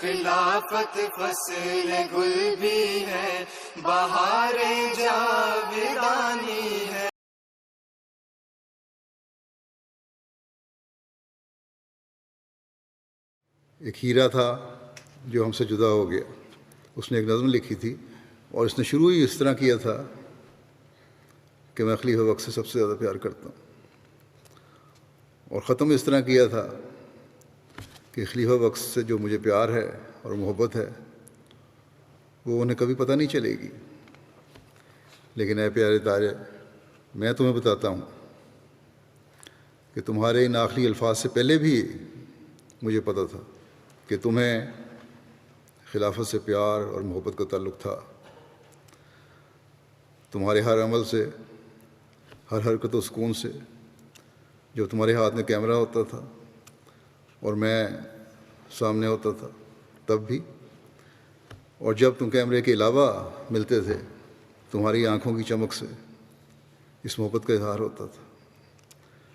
खिलाफत फसल गुल भी है, बहारे जावेदानी है। एक हीरा था जो हमसे जुदा हो गया। उसने एक नज़म लिखी थी और इसने शुरू ही इस तरह किया था कि मैं खलीफा वक्त से सबसे ज़्यादा प्यार करता हूँ, और ख़त्म इस तरह किया था कि खलीफा वक्त से जो मुझे प्यार है और मोहब्बत है वो उन्हें कभी पता नहीं चलेगी। लेकिन ऐ प्यारे तारे, मैं तुम्हें बताता हूँ कि तुम्हारे इन आखिरी अल्फाज से पहले भी मुझे पता था कि तुम्हें खिलाफत से प्यार और मोहब्बत का ताल्लुक़ था। तुम्हारे हर अमल से, हर हरकत व सुकून से, जब तुम्हारे हाथ में कैमरा होता था और मैं सामने होता था तब भी, और जब तुम कैमरे के अलावा मिलते थे, तुम्हारी आंखों की चमक से इस मोहब्बत का इजहार होता था।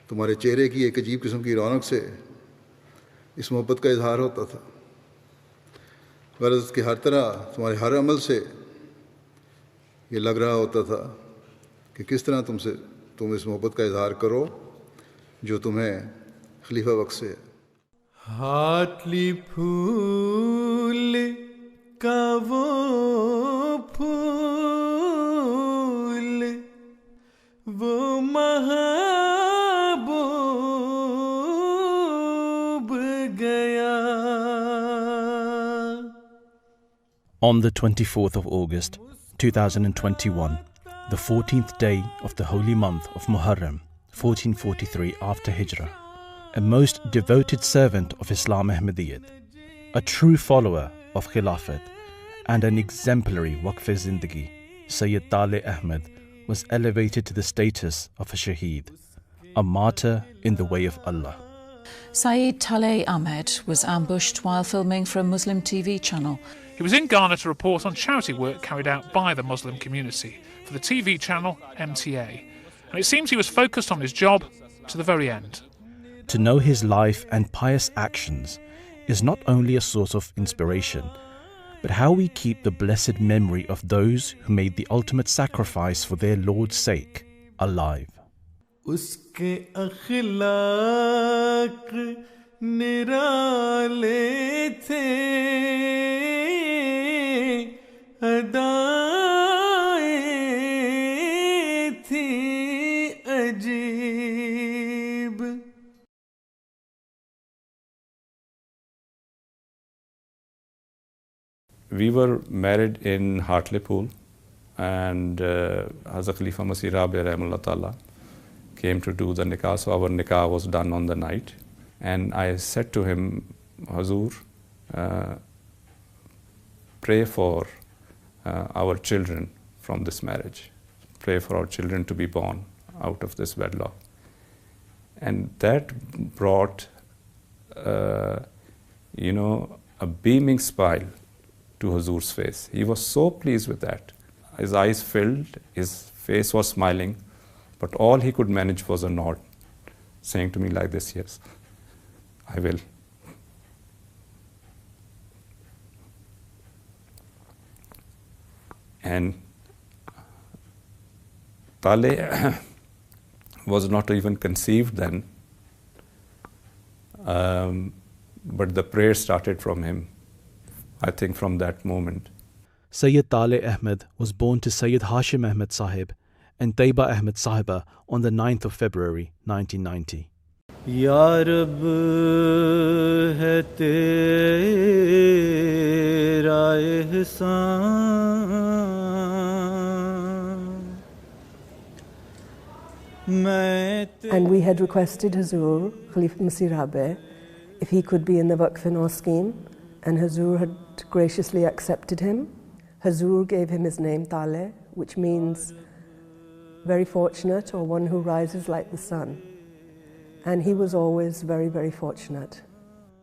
तुम्हारे चेहरे की एक अजीब किस्म की रौनक से इस मोहब्बत का इजहार होता था। गर्ज़ कि हर तरह तुम्हारे हर अमल से ये लग रहा होता था कि किस तरह तुम इस मोहब्बत का इजहार करो जो तुम्हें खलीफा वक्त से है। हाथली फूल का वो फूल, वो महबूब गया। On the 24th of August 2021, the 14th day of the holy month of Muharram 1443 after Hijrah, a most devoted servant of Islam Ahmadiyyat, a true follower of Khilafat and an exemplary Waqf Zindagi, Syed Taalay Ahmad was elevated to the status of a Shaheed, a martyr in the way of Allah. Syed Taalay Ahmad was ambushed while filming for a Muslim TV channel. He was in Ghana to report on charity work carried out by the Muslim community for the TV channel MTA, and it seems he was focused on his job to the very end. To know his life and pious actions is not only a source of inspiration, but how we keep the blessed memory of those who made the ultimate sacrifice for their Lord's sake alive. उसके अखलाक निराले थे, अदाएं थी अजीब। We were married in Hartlepool, and Hazrat Khalifa Masih Rabi Rahimahullah Ta'ala came to do the nikah, so our nikah was done on the night. And I said to him, Hazur, pray for our children from this marriage. Pray for our children to be born out of this wedlock. And that brought, a beaming smile to Hazur's face. He was so pleased with that. His eyes filled, his face was smiling, but all he could manage was a nod, saying to me like this, yes, I will. And Taaley was not even conceived then, but the prayer started from him, I think from that moment. Syed Taalay Ahmad was born to Syed Hashim Ahmad Sahib and Taiba Ahmad Sahiba on the 9th of February 1990. Ya Rab hai tera ihsan. And we had requested Hazur, Khalifa Masih Rabi, if he could be in the Waqf scheme, and Hazur had graciously accepted him. Hazur gave him his name Taaley, which means very fortunate, or one who rises like the sun. And he was always very, very fortunate.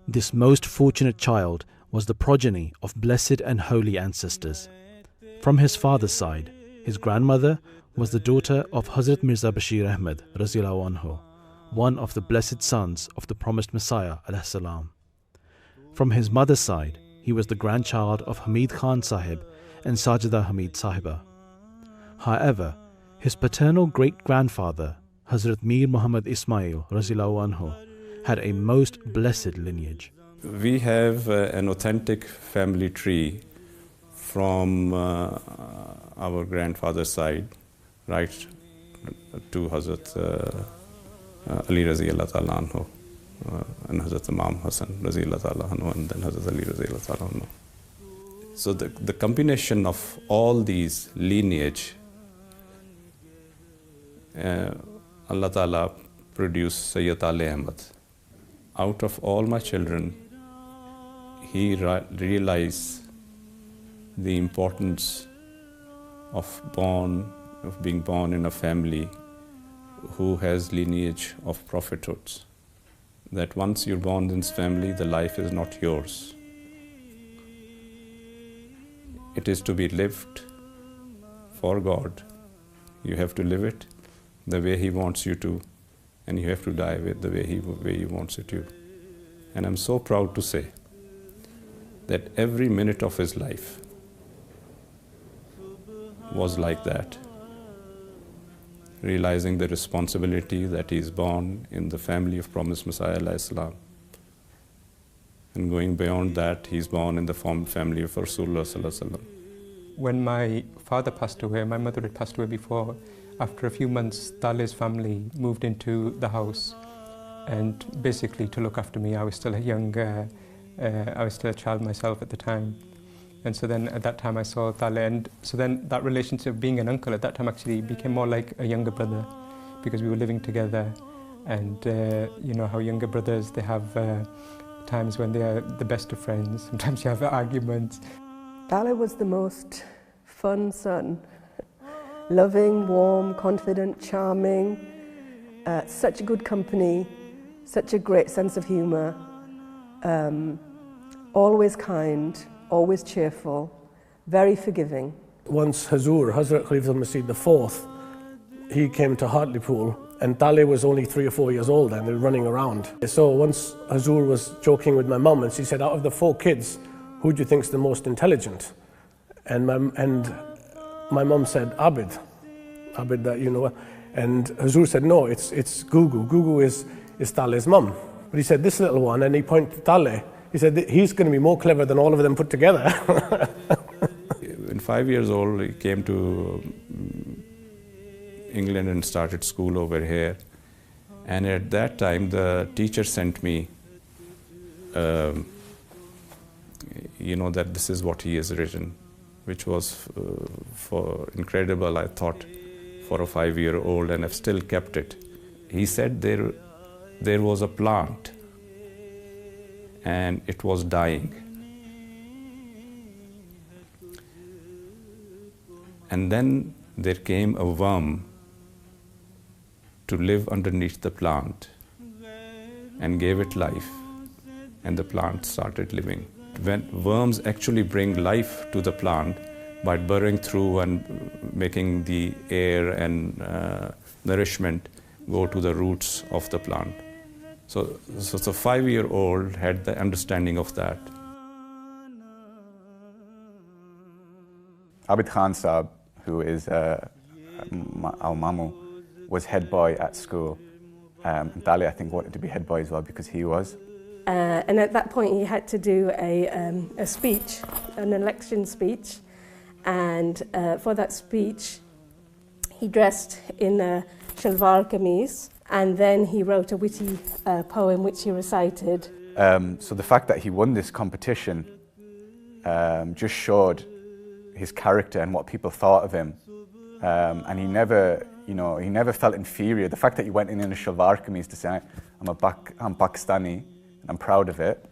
This most fortunate child was the progeny of blessed and holy ancestors. From his father's side, his grandmother was the daughter of Hazrat Mirza Bashir Ahmad Raziyallahu Anhu, one of the blessed sons of the promised Messiah alayhi salam. From his mother's side, he was the grandchild of Hamid Khan Sahib and Sajida Hamid Sahiba. However, his paternal great-grandfather, Hazrat Mir Muhammad Ismail Razillahu Anhu, had a most blessed lineage. We have an authentic family tree from our grandfather's side, right to Hazrat Ali Raziyallahu Ta'ala Anhu and Hazrat Imam Hassan Raziyallahu Ta'ala Anhu and then Hazrat Ali Raziyallahu Ta'ala Anhu. So the combination of all these lineage, Allah Ta'ala produced Syed Taalay Ahmad. Out of all my children, he realized the importance of being born in a family who has lineage of prophethoods. That once you're born in this family, the life is not yours. It is to be lived for God. You have to live it the way He wants you to, and you have to die with the way He wants it to. And I'm so proud to say that every minute of his life was like that, realizing the responsibility that he is born in the family of Promised Messiah alayhi salam, and going beyond that, he is born in the family of Rasulullah sallallahu alaihi wasallam. When my father passed away, my mother had passed away before. After a few months, Taaley's family moved into the house, and basically to look after me. I was still I was still a child myself at the time. And so then at that time I saw Taaley, and so then that relationship being an uncle at that time actually became more like a younger brother, because we were living together. And you know how younger brothers, they have times when they are the best of friends. Sometimes you have arguments. Taaley was the most fun son. Loving, warm, confident, charming, such good company, such a great sense of humour, always kind, always cheerful, very forgiving. Once Hazrat Khilafat Masih IV, he came to Hartlepool, and Taaley was only 3 or 4 years old and they were running around. So once Hazur was joking with my mum, and she said, out of the 4 kids, who do you think's the most intelligent? And my mum said, Abid, that you know. And Hazur said, no, it's Gugu. Gugu is Taaley's mum. But he said, this little one, and he pointed to Taaley. He said, he's going to be more clever than all of them put together. In 5 years old, he came to England and started school over here. And at that time, the teacher sent me, you know, that this is what he has written, which was incredible, I thought, for a 5-year-old, and I've still kept it. He said there was a plant and it was dying. And then there came a worm to live underneath the plant and gave it life, and the plant started living. When worms actually bring life to the plant by burrowing through and making the air and nourishment go to the roots of the plant. So the 5-year-old had the understanding of that. Abid Khan Saab, who is our Mamu, was head boy at school. Taaley, I think, wanted to be head boy as well because he was. And at that point he had to do a speech, an election speech. And for that speech, he dressed in a shalwar kameez, and then he wrote a witty poem which he recited. So the fact that he won this competition just showed his character and what people thought of him. And he never, you know, he never felt inferior. The fact that he went in a shalwar kameez to say, I'm Pakistani, and I'm proud of it.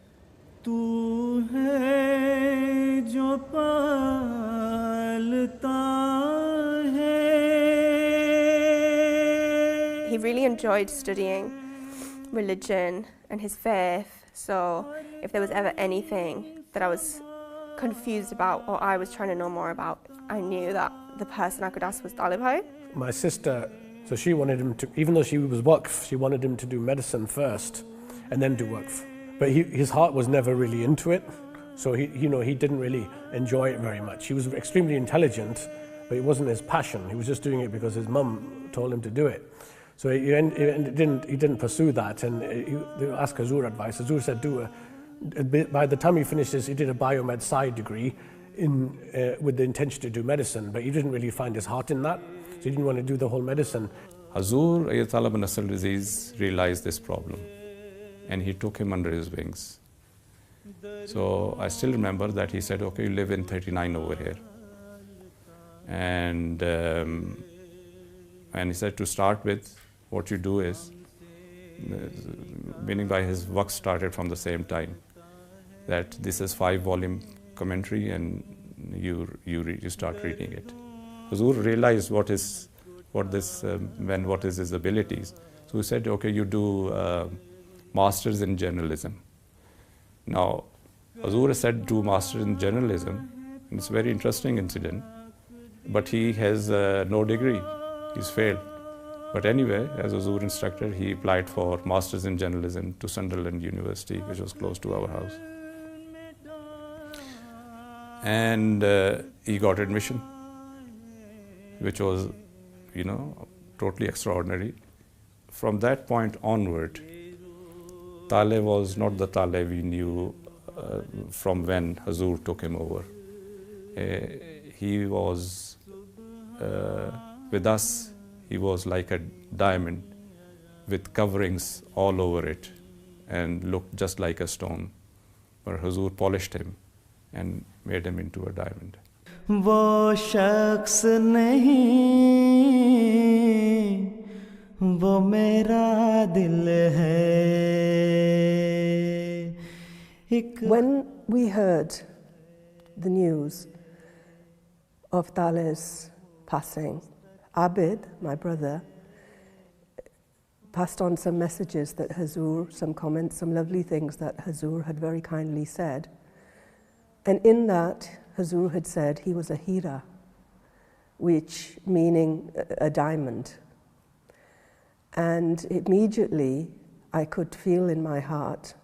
He really enjoyed studying religion and his faith, so if there was ever anything that I was confused about or I was trying to know more about, I knew that the person I could ask was Taaley Bhai. My sister, so she wanted him to, even though she was Waqf, she wanted him to do medicine first and then do Waqf. But his heart was never really into it. So he didn't really enjoy it very much. He was extremely intelligent, but it wasn't his passion. He was just doing it because his mum told him to do it. So he didn't pursue that, and they asked Hazur advice. Hazur said, by the time he finished this, he did a biomed side degree with the intention to do medicine, but he didn't really find his heart in that, so he didn't want to do the whole medicine. Hazur, Syed Taalay Ahmad disease, realized this problem, and he took him under his wings. So I still remember that he said, okay, you live in 39 over here. And he said, to start with, what you do is, meaning by his work started from the same time, that this is 5-volume commentary and you start reading it. Hazur realized what is his abilities. So he said, okay, you do masters in journalism. Now, Hazur said do masters in journalism, and it's a very interesting incident, but he has no degree, he's failed. But anyway, as Hazur instructor, he applied for masters in journalism to Sunderland University, which was close to our house. And he got admission, which was, totally extraordinary. From that point onward, Taaley was not the Taaley we knew from when Hazur took him over. He was, with us, he was like a diamond with coverings all over it and looked just like a stone. But Hazur polished him and made him into a diamond. वो शख्स नहीं, वो मेरा दिल है. When we heard the news of Taaley's passing, Abid, my brother, passed on some messages that Hazur, some comments, some lovely things that Hazur had very kindly said. And in that, Hazur had said he was a hira, which meaning a diamond. And immediately I could feel in my heart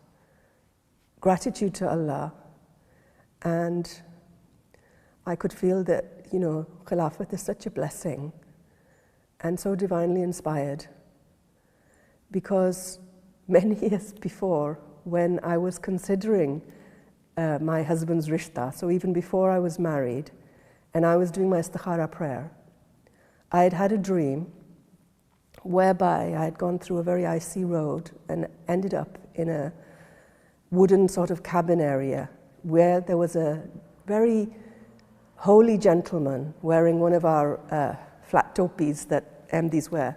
gratitude to Allah, and I could feel that, Khilafat is such a blessing and so divinely inspired, because many years before, when I was considering my husband's rishta, so even before I was married, and I was doing my istikhara prayer, I had had a dream whereby I had gone through a very icy road and ended up in a wooden sort of cabin area where there was a very holy gentleman wearing one of our flat topis that MDs wear.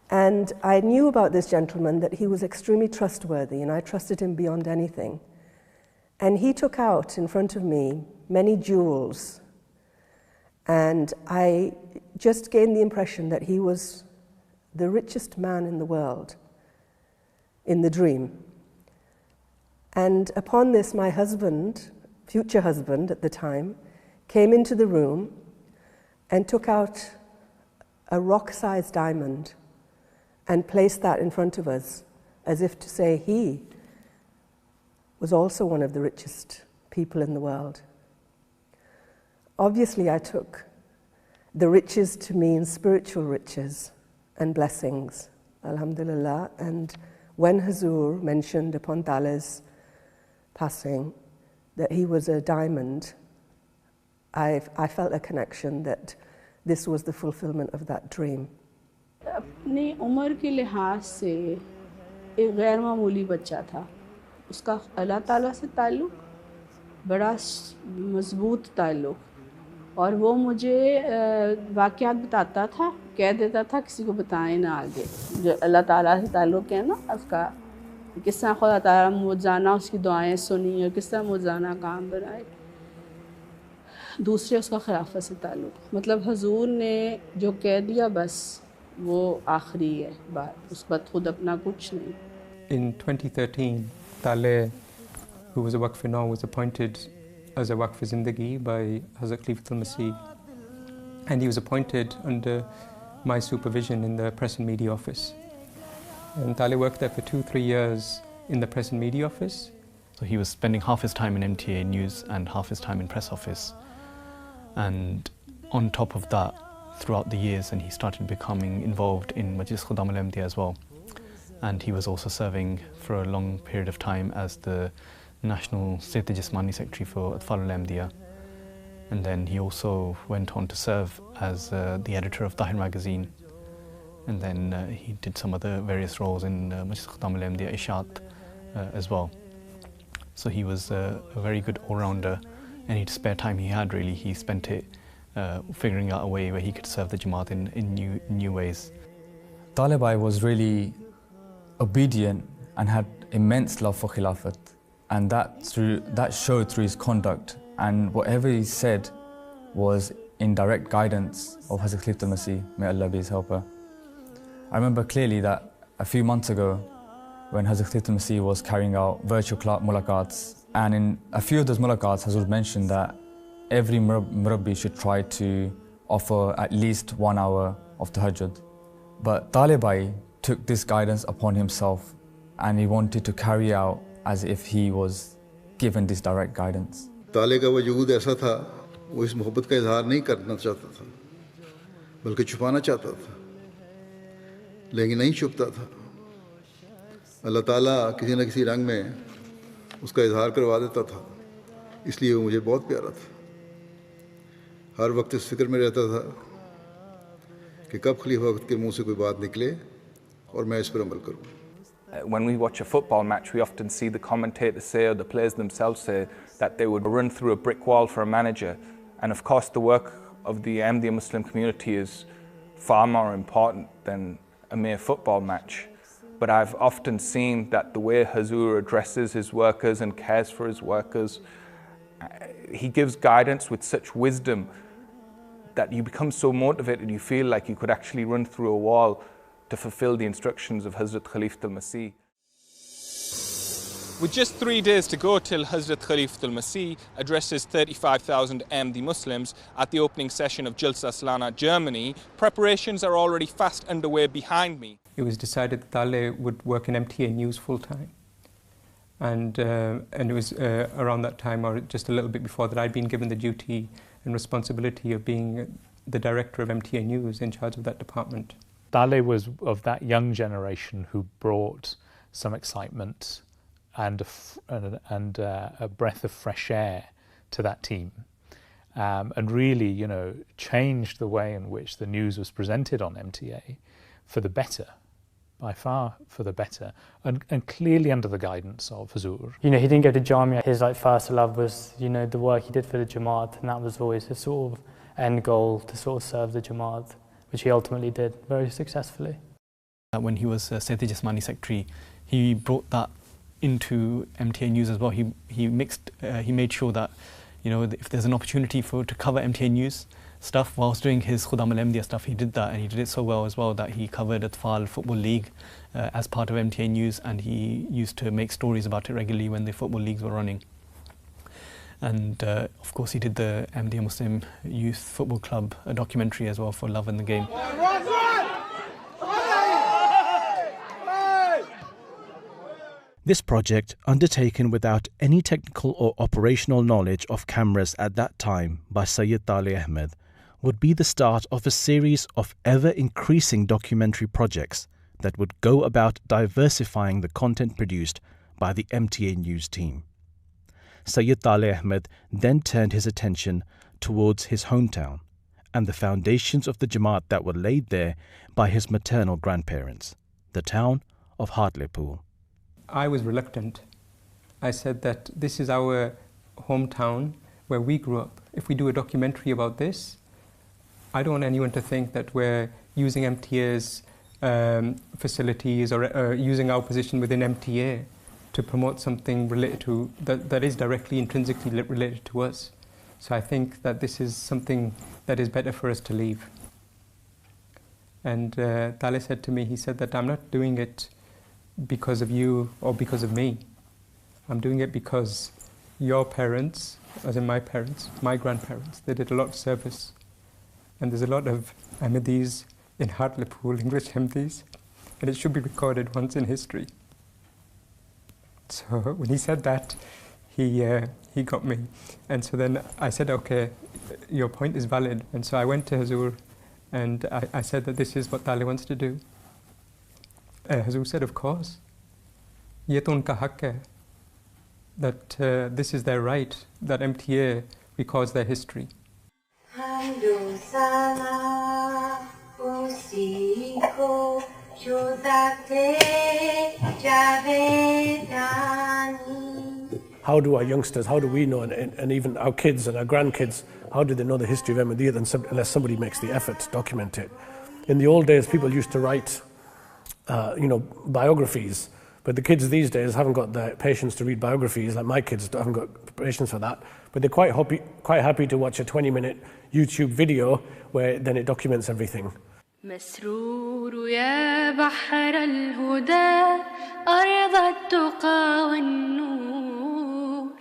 And I knew about this gentleman that he was extremely trustworthy, and I trusted him beyond anything. And he took out in front of me many jewels, and I just gained the impression that he was the richest man in the world in the dream. And upon this, my husband, future husband at the time, came into the room and took out a rock-sized diamond and placed that in front of us, as if to say he was also one of the richest people in the world. Obviously, I took the riches to mean spiritual riches and blessings, alhamdulillah. And when Hazur mentioned upon Taaley's passing that he was a diamond, I felt a connection that this was the fulfillment of that dream. अपनी उम्र के लिहाज से एक गैर मामूली बच्चा था, उसका अल्लाह ताला से ताल्लुक़ बड़ा मज़बूत ताल्लुक़, और वो मुझे वाक़यात बताता था, कह देता था किसी को बताएं ना आगे, जो अल्लाह ताला से ताल्लुक़ है ना उसका, किस तरह खुदा ताला मुझाना उसकी दुआएं सुनी और किस तरह मुझाना काम बनाए। दूसरे उसका खिलाफत से ताल्लुक़, मतलब हुज़ूर ने जो कह दिया बस वो आखिरी है बात, उस बाद खुद अपना कुछ नहीं। In 2013, Taaley, who was a Waqf now, was appointed as a Waqf Zindagi by Hazrat Khilafat al-Masih, and he was appointed under my supervision in the Press and Media Office. And Taaley worked there for 2-3 years in the Press and Media Office, So he was spending half his time in MTA News and half his time in press office. And on top of that, throughout the years, and he started becoming involved in Majlis Khudam al-Ahmadiyya as well. And he was also serving for a long period of time as the National Syed HBzAhmadiyya Secretary for Atfal al-Ahmadiyya. And then he also went on to serve as the editor of Tahir magazine. And then he did some other various roles in Majlis Khudam al-Ahmadiyya Ishat as well. So he was a very good all-rounder. Any spare time he had, really, he spent it figuring out a way where he could serve the Jamaat in new ways. Taaley was really obedient and had immense love for Khilafat, and that showed through his conduct, and whatever he said was in direct guidance of Hazrat Khilafat al-Masih, may Allah be his helper. I remember clearly that a few months ago, when Hazrat Khilafat al-Masih was carrying out virtual mulaqats, and in a few of those mulaqats, Hazrat mentioned that every murabbi should try to offer at least 1 hour of tahajjud. But Taaley took this guidance upon himself, and he wanted to carry out as if he was given this direct guidance. ताले का वजूद ऐसा था, वो इस मोहब्बत का इजहार नहीं करना चाहता था, बल्कि छुपाना चाहता था, लेकिन नहीं छुपता था। अल्लाह ताला किसी न किसी रंग में उसका इजहार करवा देता था, इसलिए वो मुझे बहुत प्यारा था। हर वक्त इस फिक्र में रहता था कि कब खलीफा वक्त के मुंह से कोई बात निकले और मैं इस पर अमल करूं। When we watch a football match, we often see the commentators say, or the players themselves say, that they would run through a brick wall for a manager. And of course, the work of the Ahmadiyya Muslim community is far more important than a mere football match. But I've often seen that the way Hazur addresses his workers and cares for his workers, he gives guidance with such wisdom that you become so motivated, you feel like you could actually run through a wall to fulfill the instructions of Hazrat Khilafat al-Masih. With just 3 days to go till Hazrat Khilafat al-Masih addresses 35,000 Ahmadi Muslims at the opening session of Jalsa Salana, Germany, preparations are already fast underway behind me. It was decided that Taaley would work in MTA News full-time. And it was around that time, or just a little bit before that, I'd been given the duty and responsibility of being the director of MTA News, in charge of that department. Taaley was of that young generation who brought some excitement and a breath of fresh air to that team, and really, you know, changed the way in which the news was presented on MTA for the better, by far for the better, and clearly under the guidance of Hazur. You know, he didn't go to Jamia. His first love was, you know, the work he did for the Jamaat, and that was always his sort of end goal, to sort of serve the Jamaat, which he ultimately did very successfully. When he was Syed HBzAhmadiyya Secretary, he brought that into MTA News as well. He made sure that, you know, if there's an opportunity to cover MTA News stuff whilst doing his Khudam al-Ahmadiyya stuff, he did that, and he did it so well as well that he covered Atfal Football League as part of MTA News, and he used to make stories about it regularly when the football leagues were running. And of course he did the Ahmadiyya Muslim Youth Football Club, a documentary as well, for Love in the Game. This project, undertaken without any technical or operational knowledge of cameras at that time by Syed Taalay Ahmad, would be the start of a series of ever-increasing documentary projects that would go about diversifying the content produced by the MTA News team. Syed Taalay Ahmad then turned his attention towards his hometown and the foundations of the Jamaat that were laid there by his maternal grandparents, the town of Hartlepool. I was reluctant. I said that this is our hometown where we grew up. If we do a documentary about this, I don't want anyone to think that we're using MTA's facilities or using our position within MTA to promote something related to that is directly, intrinsically related to us. So I think that this is something that is better for us to leave. And Taaley said to me, he said that I'm not doing it because of you or because of me. I'm doing it because your parents, as in my parents, my grandparents, they did a lot of service. And there's a lot of Ahmadis in Hartlepool, English Ahmadis, and it should be recorded once in history. So when he said that, he got me. And so then I said, okay, your point is valid. And so I went to Hazur and I said that this is what Taaley wants to do. Hazur said, of course. Ye to unka hak hai. That this is their right, that MTA records their history. How do our youngsters, how do we know, and even our kids and our grandkids, how do they know the history of Ahmadiyya unless somebody makes the effort to document it? In the old days, people used to write, biographies, but the kids these days haven't got the patience to read biographies, like my kids haven't got patience for that, but they're quite happy to watch a 20-minute YouTube video where then it documents everything. مسرور يا بحر الهدى أرض التقى والنور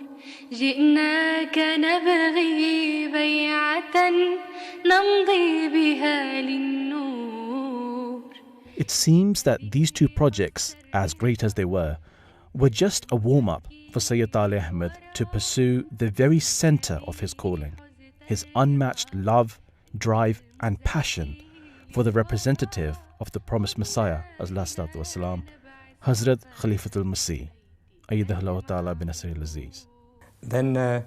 جئناك نبغي بيعة نمضي بها للنور. It seems that these two projects, as great as they were just a warm-up for Syed Taalay Ahmad to pursue the very center of his calling, his unmatched love, drive and passion for the representative of the promised Messiah, والسلام, Hazrat Khilafat al-Masih, Ayyadahullah Ta'ala bin Nasr al-Aziz. Then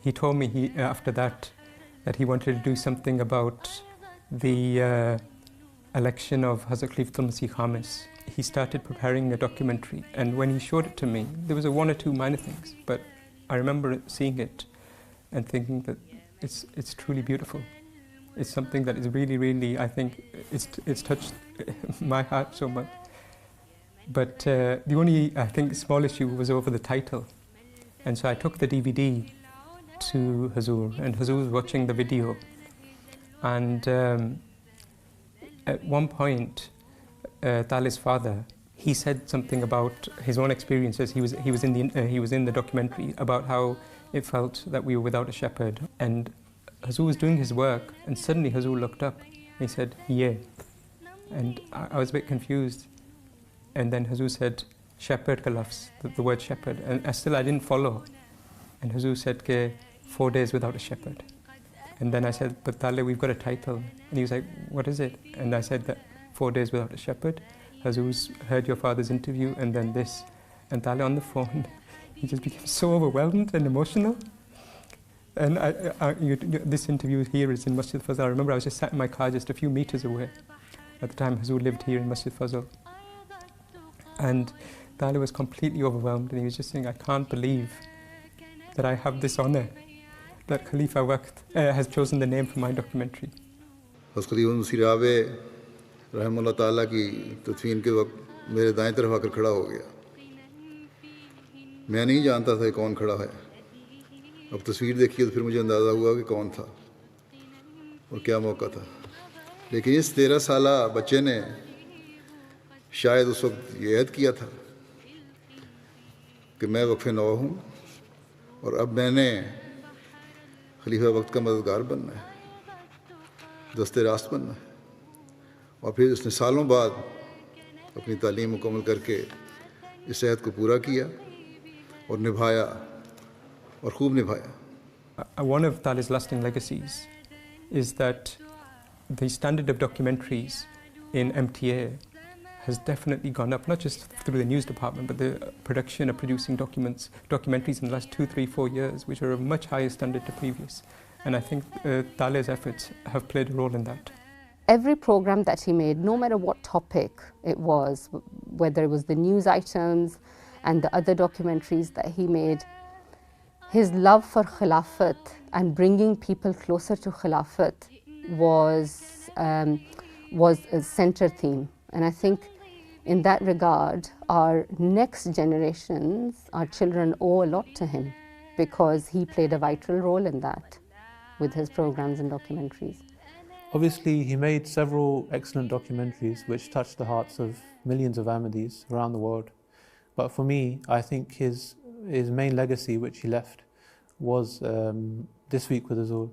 he told me after that he wanted to do something about the election of Hazrat Khilafat al-Masih Khamis. He started preparing a documentary, and when he showed it to me, there was one or two minor things, but I remember seeing it and thinking that it's truly beautiful. It's something that is really, really, I think, it's touched my heart so much. But the only, I think, small issue was over the title. And so I took the DVD to Hazur, and Hazur was watching the video. And at one point, Taaley's father, he said something about his own experiences. He was in the documentary about how it felt that we were without a shepherd. And Hazur was doing his work, and suddenly Hazur looked up and he said, yeah. And I was a bit confused. And then Hazur said, shepherd ka lafz, the word shepherd. And still I didn't follow. And Hazur said, 4 days without a shepherd. And then I said, but Taaley, we've got a title. And he was like, what is it? And I said that 4 days without a shepherd. Hazur's heard your father's interview and then this. And Taaley on the phone, he just became so overwhelmed and emotional. And this interview here is in Masjid Fazl. I remember I was just sat in my car just a few meters away. At the time, Hazur lived here in Masjid Fazl. And Taaley was completely overwhelmed, and he was just saying, I can't believe that I have this honor, that Khalifa Waqt has chosen the name for my documentary. Khilafat Masih रहमतुल्लाह ताला की तदफीन के वक्त मेरे दाएं तरफ आकर खड़ा हो गया. मैं नहीं जानता था कि कौन खड़ा है. अब तस्वीर देखी तो फिर मुझे अंदाज़ा हुआ कि कौन था और क्या मौका था. लेकिन इस 13 साला बच्चे ने शायद उस वक्त ये ऐद किया था कि मैं वक्फ़े नौ हूँ और अब मैंने खलीफा वक्त का मददगार बनना है, दस्ते रास्त बनना है. और फिर उसने सालों बाद अपनी तालीम मुकम्मल करके इस ऐद को पूरा किया और निभाया और खूब निभाया. One of Taaley's lasting legacies is that the standard of documentaries in MTA has definitely gone up, not just through the news department, but the production of producing documentaries in the last 2, 3, 4 years, which are of much higher standard to previous. And I think Taaley's efforts have played a role in that. Every program that he made, no matter what topic it was, whether it was the news items and the other documentaries that he made, his love for Khilafat and bringing people closer to Khilafat was a center theme. And I think in that regard, our next generations, our children owe a lot to him because he played a vital role in that with his programs and documentaries. Obviously, he made several excellent documentaries which touched the hearts of millions of Ahmadis around the world. But for me, I think his main legacy which he left was This Week with Azul.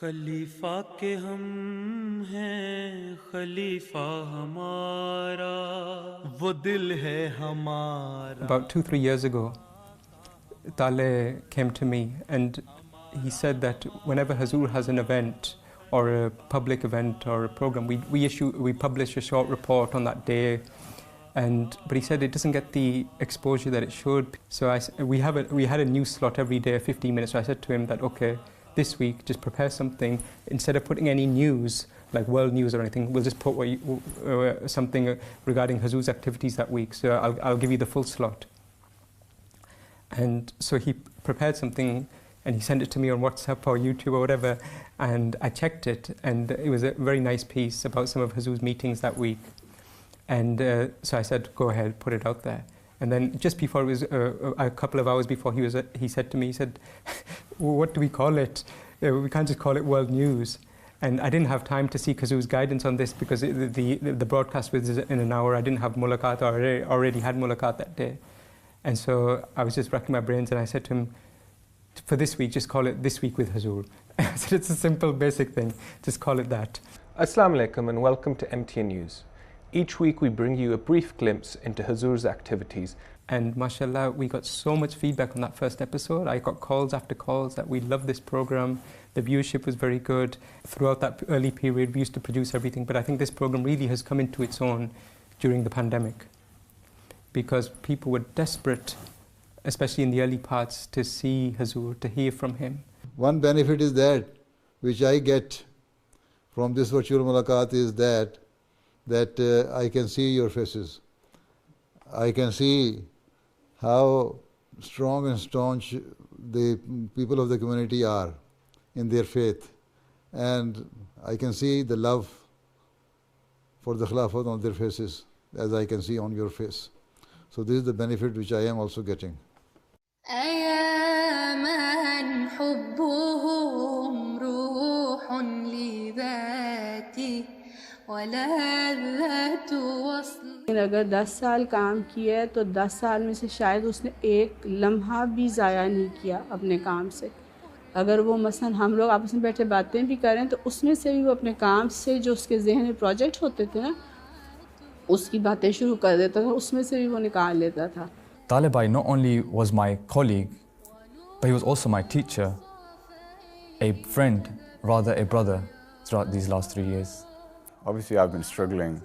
खलीफा के हम हैं खलीफा हमारा वो दिल है हमारा. About 2-3 years ago, Taaley came to me and he said that whenever Hazur has an event or a public event or a program, we publish a short report on that day. But he said it doesn't get the exposure that it should. So we had a news slot every day, 15 minutes. So I said to him that, okay, this week just prepare something. Instead of putting any news, like world news or anything, we'll just put something regarding Hazur's activities that week. So I'll give you the full slot. And so he prepared something and he sent it to me on WhatsApp or YouTube or whatever, and I checked it, and it was a very nice piece about some of Hazur's meetings that week. And so I said, go ahead, put it out there. And then just before it was, a couple of hours before he said to me, he said, well, what do we call it? We can't just call it world news. And I didn't have time to seek Hazur's guidance on this because the broadcast was in an hour. I didn't have mulaqat, or already had mulaqat that day. And so I was just racking my brains, and I said to him, for this week, just call it This Week with Hazur. I said, it's a simple, basic thing. Just call it that. Assalamu alaikum and welcome to MTN News. Each week we bring you a brief glimpse into Hazur's activities. And mashallah, we got so much feedback on that first episode. I got calls after calls that we love this program. The viewership was very good. Throughout that early period, we used to produce everything. But I think this program really has come into its own during the pandemic, because people were desperate, especially in the early parts, to see Hazur, to hear from him. One benefit is that, which I get from this virtual mulaqat, is that I can see your faces. I can see how strong and staunch the people of the community are in their faith. And I can see the love for the Khilafat on their faces, as I can see on your face. So this is the benefit which I am also getting. أياماً حبهم روح لذاتي ولذات وصل. अगर 10 साल काम किया है तो 10 साल में से शायद उसने एक लम्हा भी ज़ाया नहीं किया अपने काम से. अगर वो मसलन हम लोग आपस में बैठे बातें भी करें तो उसमें से भी वो अपने काम से जो उसके जहन में प्रोजेक्ट होते थे ना, उसकी बातें शुरू कर देता था, उसमें से भी वो निकाल लेता था. Taaley Bhai not only was my colleague, but he was also my teacher, a friend, rather a brother, throughout these last 3 years. Obviously, I've been struggling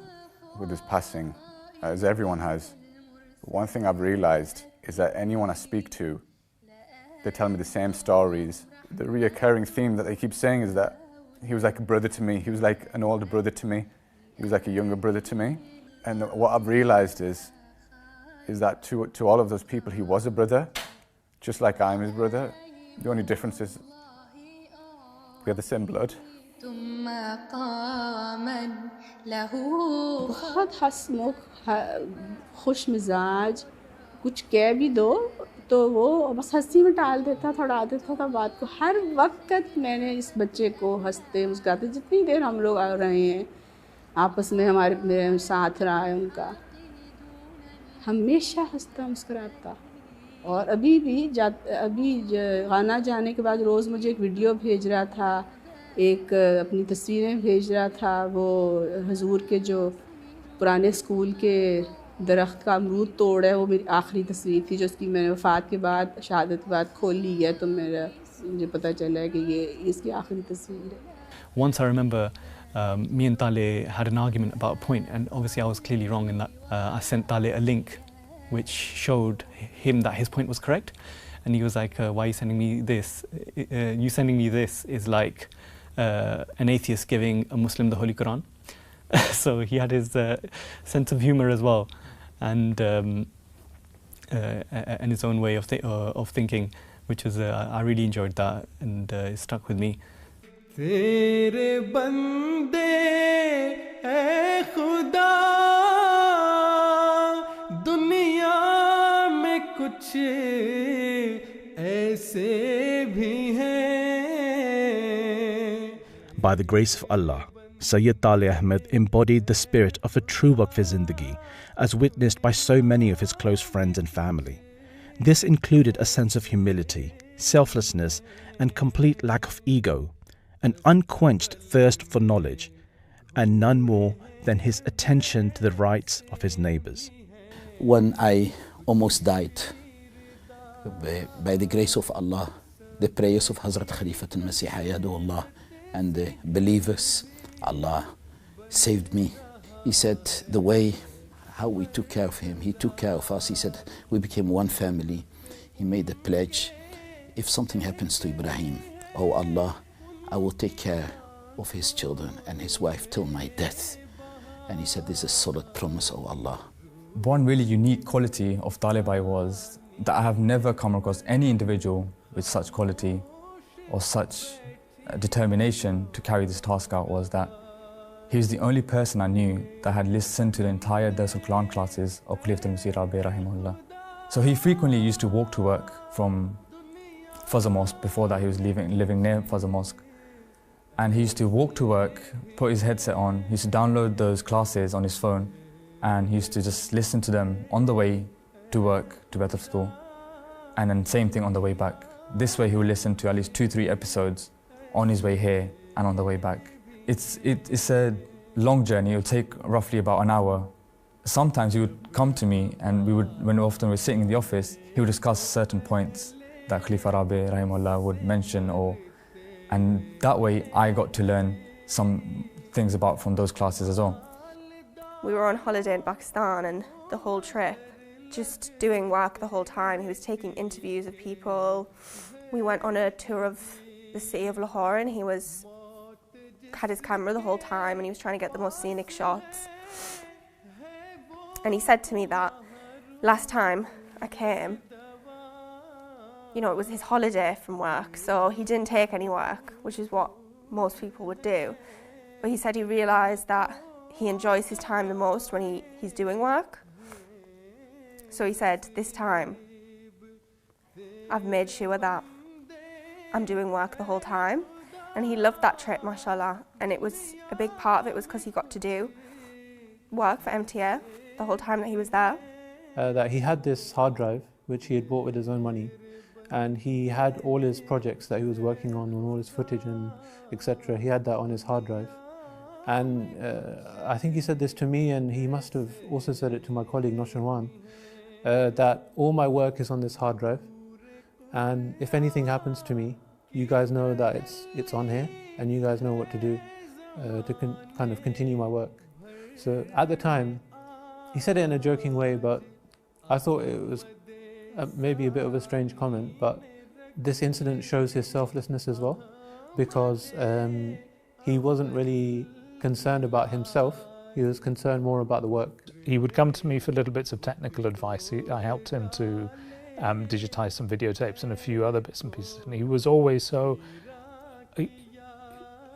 with his passing, as everyone has. But one thing I've realized is that anyone I speak to, they tell me the same stories. The reoccurring theme that they keep saying is that he was like a brother to me, he was like an older brother to me, he was like a younger brother to me. And what I've realized is that to all of those people, he was a brother, just like I'm his brother. The only difference is we have the same blood. बहुत हंसमुख, खुश मिजाज, कुछ कह भी दो तो वो बस हंसी में टाल देता था, उड़ा देता था बात को. हर वक्त मैंने इस बच्चे को हंसते मुस्कुराते, जितनी देर हम लोग आ रहे हैं आपस में, हमारे साथ रहा है उनका, हमेशा हंसता मुस्कुराता. और अभी गाना जाने के बाद रोज़ मुझे एक वीडियो भेज रहा था, एक अपनी तस्वीरें भेज रहा था. वो हजूर के जो पुराने स्कूल के दरख्त का अमरूद तोड़ है, वो मेरी आखिरी तस्वीर थी जो उसकी मैंने वफ़ात के बाद, शहादत के बाद खोल ली है, तो मुझे पता चला है कि ये इसकी आखिरी तस्वीर है. Once I remember me and Taaley had an argument about a point, and obviously I was clearly wrong in that. I sent Taaley a link which showed him that his point was correct, and he was like, why are you sending me this? You sending me this is like an atheist giving a Muslim the Holy Quran. So he had his sense of humor as well, and his own way of thinking, which was I really enjoyed that, and it stuck with me. तेरे बंदे ऐ खुदा दुनिया में कुछ ऐसे भी हैं. By the grace of Allah, Syed Taalay Ahmad embodied the spirit of a true waqf-e-zindagi, as witnessed by so many of his close friends and family. This included a sense of humility, selflessness, and complete lack of ego, an unquenched thirst for knowledge, and none more than his attention to the rights of his neighbors. When I almost died, by the grace of Allah, the prayers of Hazrat Khilafat al-Masih Ayadullah and the believers, Allah saved me. He said the way how we took care of him, he took care of us. He said we became one family. He made a pledge, if something happens to Ibrahim, oh Allah, I will take care of his children and his wife till my death. And he said, this is a solid promise, oh Allah. One really unique quality of Taaley Bhai was that I have never come across any individual with such quality or such determination to carry this task out, was that he was the only person I knew that had listened to the entire Dars al-Quran classes of Khilafat al-Masih Rabi rahimahullah. So he frequently used to walk to work from Fazl Mosque. Before that he was living near Fazl Mosque. And he used to walk to work, put his headset on, he used to download those classes on his phone, and he used to just listen to them on the way to work, to Beth Store, and then same thing on the way back. This way he would listen to at least 2-3 episodes on his way here and on the way back. It's a long journey. It would take roughly about an hour. Sometimes he would come to me, and when often we were sitting in the office, he would discuss certain points that Khalifa Rabi rahimahullah would mention, and that way I got to learn some things from those classes as well. We were on holiday in Pakistan, and the whole trip, just doing work the whole time. He was taking interviews of people. We went on a tour of the city of Lahore, and he had his camera the whole time, and he was trying to get the most scenic shots. And he said to me that last time I came, it was his holiday from work, so he didn't take any work, which is what most people would do. But he said he realised that he enjoys his time the most when he's doing work. So he said, this time, I've made sure that I'm doing work the whole time. And he loved that trip, mashallah. And it was a big part of it was because he got to do work for MTA the whole time that he was there. That he had this hard drive, which he had bought with his own money. And he had all his projects that he was working on all his footage and etc. He had that on his hard drive. And I think he said this to me, and he must have also said it to my colleague Nosharwan, that all my work is on this hard drive, and if anything happens to me, you guys know that it's on here, and you guys know what to do to kind of continue my work. So at the time, he said it in a joking way, but I thought it was maybe a bit of a strange comment, but this incident shows his selflessness as well, because he wasn't really concerned about himself, he was concerned more about the work. He would come to me for little bits of technical advice. I helped him to digitize some videotapes and a few other bits and pieces, and he was always so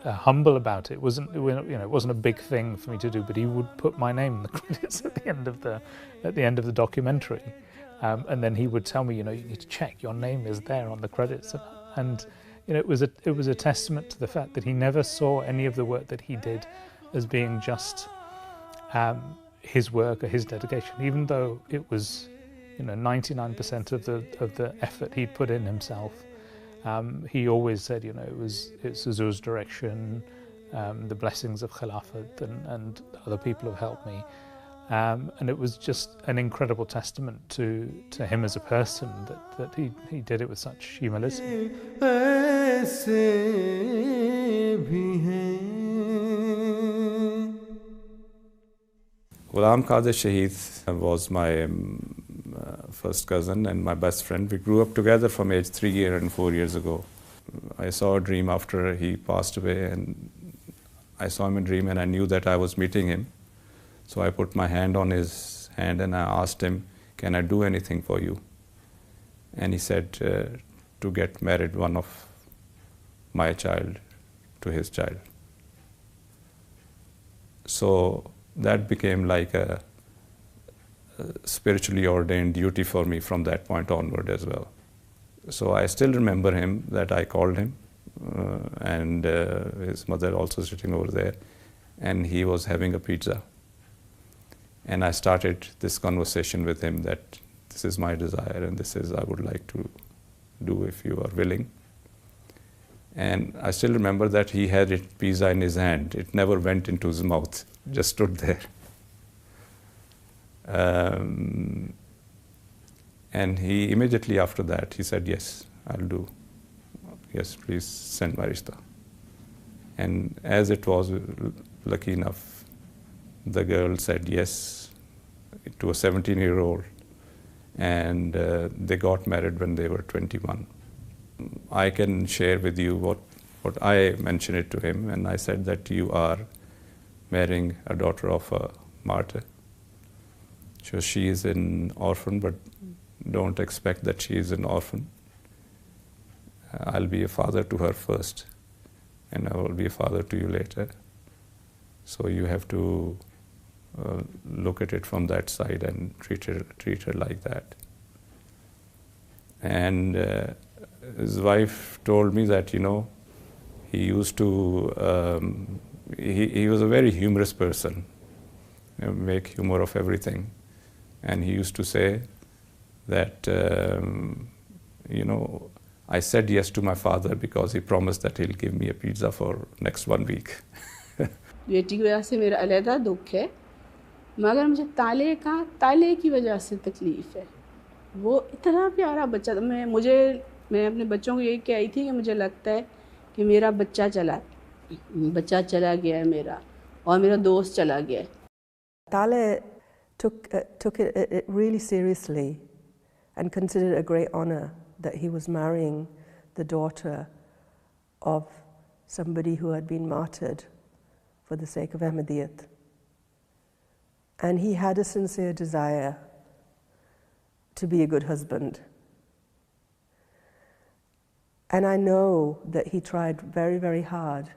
humble about it. It wasn't a big thing for me to do, but he would put my name in the credits at the end of the documentary. And then he would tell me, you need to check your name is there on the credits, and it was a testament to the fact that he never saw any of the work that he did as being just his work or his dedication, even though it was 99% of the effort he'd put in himself. He always said, it's Huzur's direction, the blessings of Khilafat, and other people have helped me. And it was just an incredible testament to him as a person that he did it with such humility. Ghulam Qadir Shaheed was my first cousin and my best friend. We grew up together from age 3 years and 4 years ago. I saw a dream after he passed away, and I saw him in a dream, and I knew that I was meeting him. So I put my hand on his hand and I asked him, can I do anything for you? And he said to get married one of my child to his child. So that became like a spiritually ordained duty for me from that point onward as well. So I still remember him, that I called him, and his mother also sitting over there, and he was having a pizza. And I started this conversation with him that this is my desire and this is I would like to do if you are willing. And I still remember that he had a pizza in his hand. It never went into his mouth, just stood there. And he immediately after that, he said, yes, I'll do. Yes, please send my rishta. And as it was, lucky enough, the girl said yes to a 17-year-old, and they got married when they were 21. I can share with you what I mentioned it to him, and I said that you are marrying a daughter of a martyr. So she is an orphan, but don't expect that she is an orphan. I'll be a father to her first, and I will be a father to you later. So you have to look at it from that side and treat her like that. And his wife told me that, you know, he used to, he was a very humorous person, you know, make humor of everything. And he used to say that, you know, I said yes to my father because he promised that he'll give me a pizza for next 1 week. बेटी की वजह से मेरा अलहदा दुख है, मगर मुझे ताले की वजह से तकलीफ़ है। वो इतना प्यारा बच्चा था। मैं अपने बच्चों को यही कही थी कि मुझे लगता है कि मेरा बच्चा चला गया है मेरा, और मेरा दोस्त चला गया है। Taaley took it really seriously and considered it a great honor that he was marrying the daughter of somebody who had been martyred for the sake of Ahmadiyyat. And he had a sincere desire to be a good husband. And I know that he tried very, very hard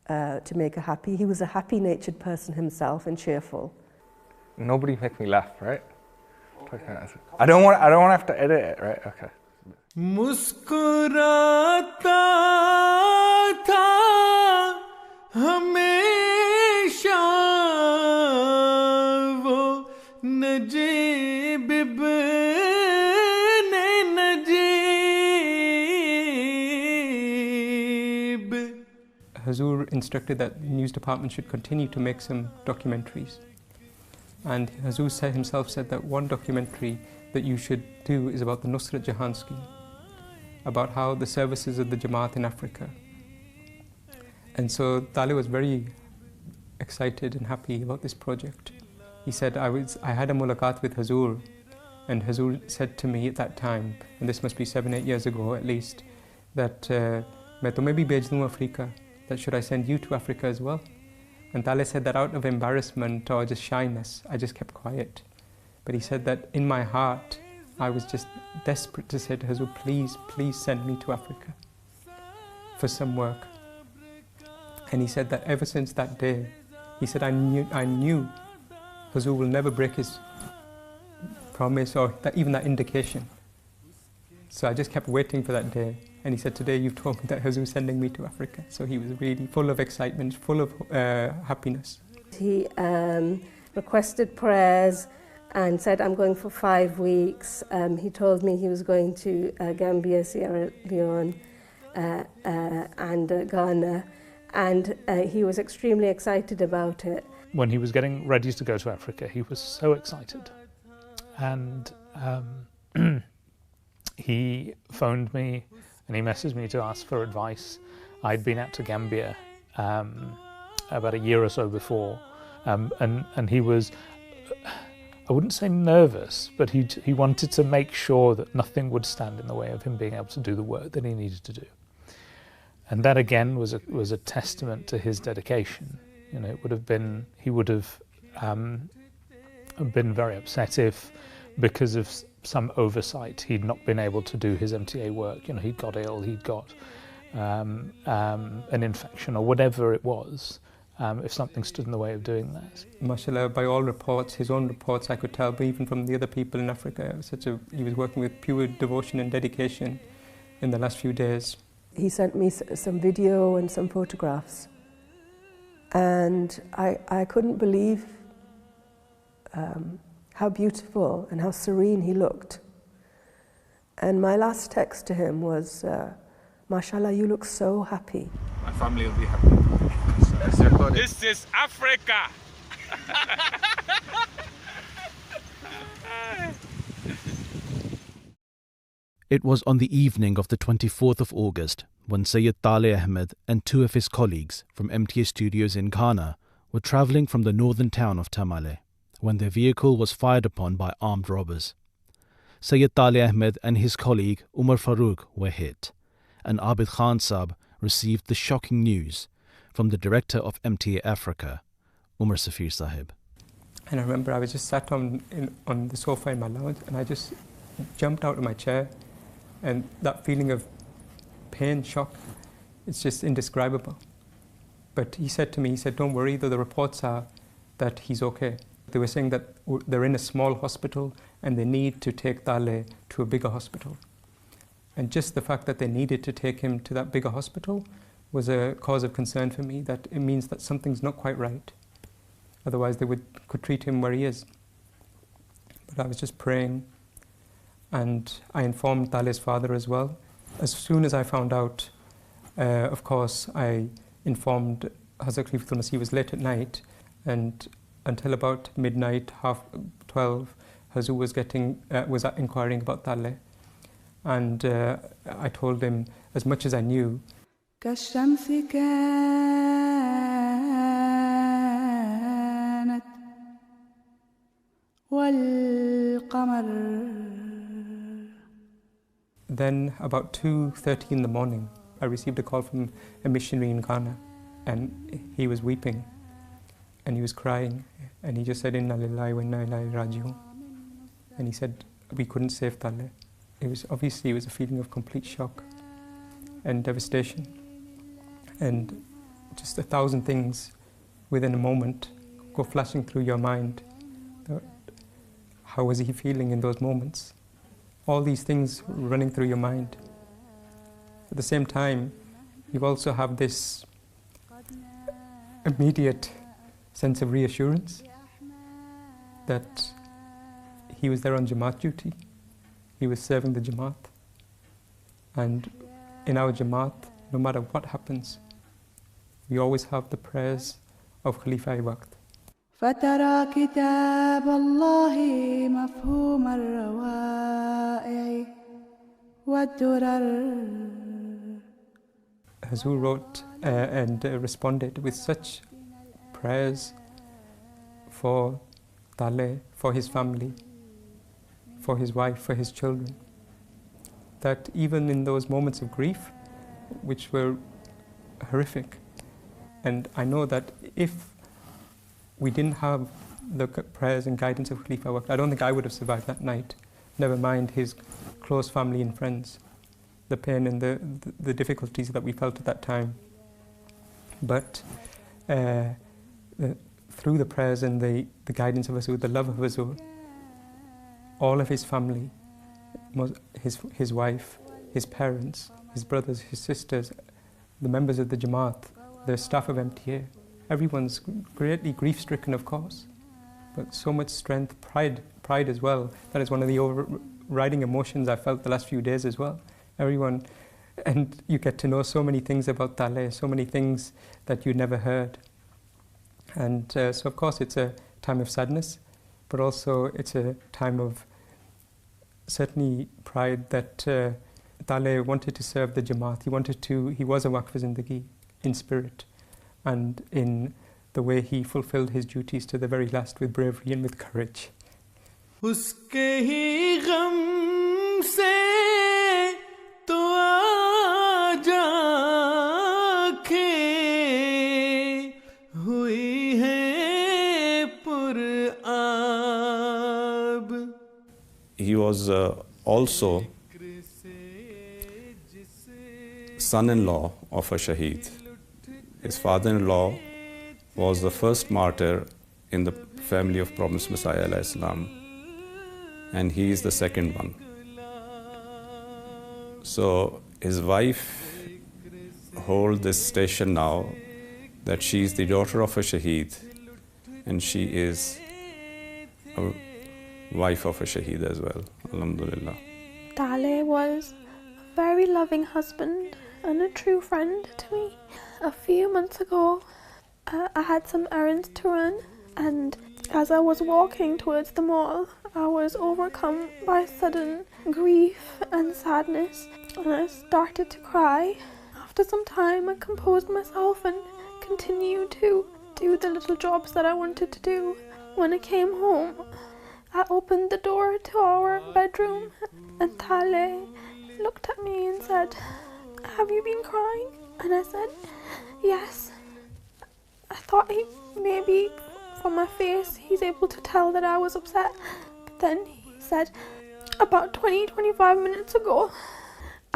to make her happy. He was a happy-natured person himself and cheerful. Nobody make me laugh, right? I don't want to have to edit it, right? Okay. मुस्कुराता था हमेशा वो नजीब ने Najeeb. Hazur instructed that the news department should continue to make some documentaries. And Hazur himself said that one documentary that you should do is about the Nusrat Jahan scheme, about how the services of the Jamaat in Africa. And so Taaley was very excited and happy about this project. He said, I had a mulaqat with Hazur, and Hazur said to me at that time, and this must be 7-8 years ago at least, that मैं तुम्हें भी भेज दूँ Africa, that should I send you to Africa as well? And Taaley said that out of embarrassment or just shyness, I just kept quiet. But he said that in my heart, I was just desperate to say to Hazur, please, please send me to Africa for some work. And he said that ever since that day, he said, I knew Hazur will never break his promise or even that indication. So I just kept waiting for that day. And he said, today you've told me that Hazur is sending me to Africa. So he was really full of excitement, full of happiness. He requested prayers and said, I'm going for 5 weeks. He told me he was going to Gambia, Sierra Leone, and Ghana. And he was extremely excited about it. When he was getting ready to go to Africa, he was so excited. And he phoned me and he messaged me to ask for advice. I'd been out to Gambia about a year or so before, and he was, I wouldn't say nervous, but he wanted to make sure that nothing would stand in the way of him being able to do the work that he needed to do. And that again was a testament to his dedication. You know, he would have been very upset if, because of some oversight, he'd not been able to do his MTA work. You know, he'd got ill, he'd got an infection or whatever it was, if something stood in the way of doing that. MashaAllah, by all reports, his own reports, I could tell, but even from the other people in Africa, he was working with pure devotion and dedication in the last few days. He sent me some video and some photographs, and I couldn't believe how beautiful and how serene he looked. And my last text to him was, Mashallah, you look so happy. My family will be happy. This is Africa. It was on the evening of the 24th of August when Syed Taalay Ahmad and two of his colleagues from MTA Studios in Ghana were travelling from the northern town of Tamale when their vehicle was fired upon by armed robbers. Syed Taalay Ahmad and his colleague Umar Farooq were hit, and Abid Khan Saab received the shocking news from the director of MTA Africa, Umar Safir Sahib. And I remember I was just sat on the sofa in my lounge, and I just jumped out of my chair, and that feeling of pain, shock, it's just indescribable. But he said to me, he said, don't worry, though the reports are that he's okay. They were saying that they're in a small hospital and they need to take Taalay to a bigger hospital. And just the fact that they needed to take him to that bigger hospital was a cause of concern for me, that it means that something's not quite right. Otherwise they could treat him where he is. But I was just praying, and I informed Taalay's father as well. As soon as I found out, of course, I informed Hazrat Khalifatul Masih. It was late at night, and until about midnight, 12:30, Hazur was inquiring about Taalay. And I told him as much as I knew. Then about 2:30 in the morning, I received a call from a missionary in Ghana, and he was weeping and he was crying, and he just said, Inna lillahi wa inna ilaihi raji'un. And he said, we couldn't save Taalay. It was a feeling of complete shock and devastation, and just 1,000 things within a moment go flashing through your mind. How was he feeling in those moments? All these things running through your mind. At the same time, you also have this immediate sense of reassurance that he was there on Jamaat duty. He was serving the Jamaat. And in our Jamaat, no matter what happens, we always have the prayers of Khalifa Waqt. فترى كتاب الله مفهوم الروائع والدرر. Hazur wrote and responded with such prayers for Taalay, for his family, for his wife, for his children, that even in those moments of grief, which were horrific, and I know that if we didn't have the prayers and guidance of Khalifa Waqt, I don't think I would have survived that night, never mind his close family and friends, the pain and the difficulties that we felt at that time. But through the prayers and the guidance of Hazur, the love of Hazur, all of his family, his wife, his parents, his brothers, his sisters, the members of the Jamaat, the staff of MTA, everyone's greatly grief-stricken, of course, but so much strength, pride as well. That is one of the overriding emotions I felt the last few days as well. Everyone, and you get to know so many things about Taalay, so many things that you never heard. And so of course it's a time of sadness, but also it's a time of certainly pride that Taalay wanted to serve the Jamaat. He was a Waqf Zindagi in spirit, and in the way he fulfilled his duties to the very last with bravery and with courage. Uske hi gham se to aaj aankhein hui hai pur aab. He was also son-in-law of a Shaheed. His father-in-law was the first martyr in the family of Promised Messiah alayhi salam, and he is the second one. So his wife holds this station now, that she is the daughter of a Shaheed, and she is a wife of a Shaheed as well, alhamdulillah. Taalay was a very loving husband. and a true friend to me. A few months ago, I had some errands to run, and as I was walking towards the mall, I was overcome by sudden grief and sadness, and I started to cry. After some time, I composed myself and continued to do the little jobs that I wanted to do. When I came home, I opened the door to our bedroom, and Taaley looked at me and said, "Have you been crying?" And I said, "Yes." I thought maybe from my face he's able to tell that I was upset. But then he said, "About 20-25 minutes ago,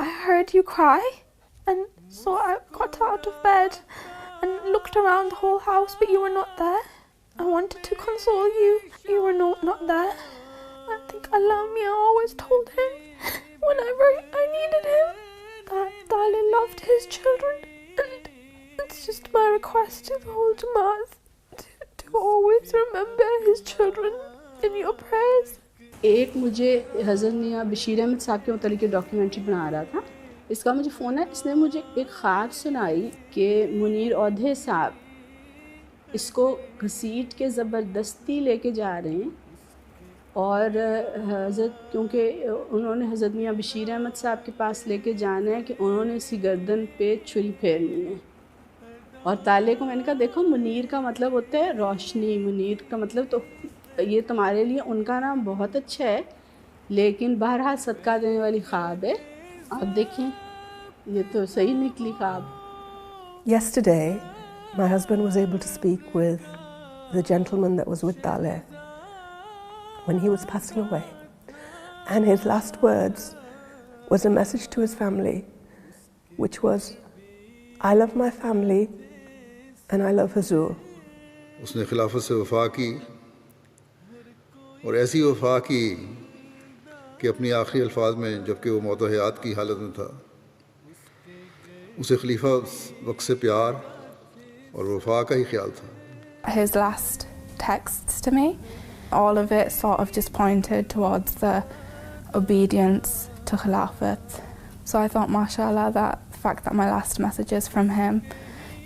I heard you cry, and so I got out of bed and looked around the whole house, but you were not there. I wanted to console you. You were not there. I think Allah me, I always told him whenever I needed him that Taaley loved his children, and it's just my request to the whole Jamaat to always remember his children in your prayers." एक मुझे हज़रत मियाँ बशीर अहमद साहब के मुतालिक documentary बना रहा था, इसका मुझे फ़ोन है, इसने मुझे एक ख्वाब सुनाई कि मुनीर औधे साहब इसको घसीट के ज़बरदस्ती लेके जा रहे हैं, और हज़रत क्योंकि उन्होंने हज़रत मियाँ बशीर अहमद साहब के पास लेके जाना है कि उन्होंने इसकी गर्दन पे छुरी फेरनी है। और ताले को मैंने कहा, देखो मुनीर का मतलब होता है रोशनी, मुनीर का मतलब तो ये तुम्हारे लिए उनका नाम बहुत अच्छा है, लेकिन बहरहाल सदका देने वाली ख्वाब है। आप देखें, ये तो सही निकली ख्वाब। Yesterday, my husband was able to speak with the gentleman that was with Taaley when he was passing away. And his last words was a message to his family, which was, "I love my family and I love Huzur." उसने खिलाफत से वफा की, और ऐसी वफा की कि अपनी आखिरी अल्फाज में, जबकि वो मौत हयात की हालत में था, उसे खलीफा वक्त से प्यार और वफा का ही ख्याल था. His last texts to me, all of it sort of just pointed towards the obedience to Khilafat. So I thought, mashallah, that the fact that my last messages from him,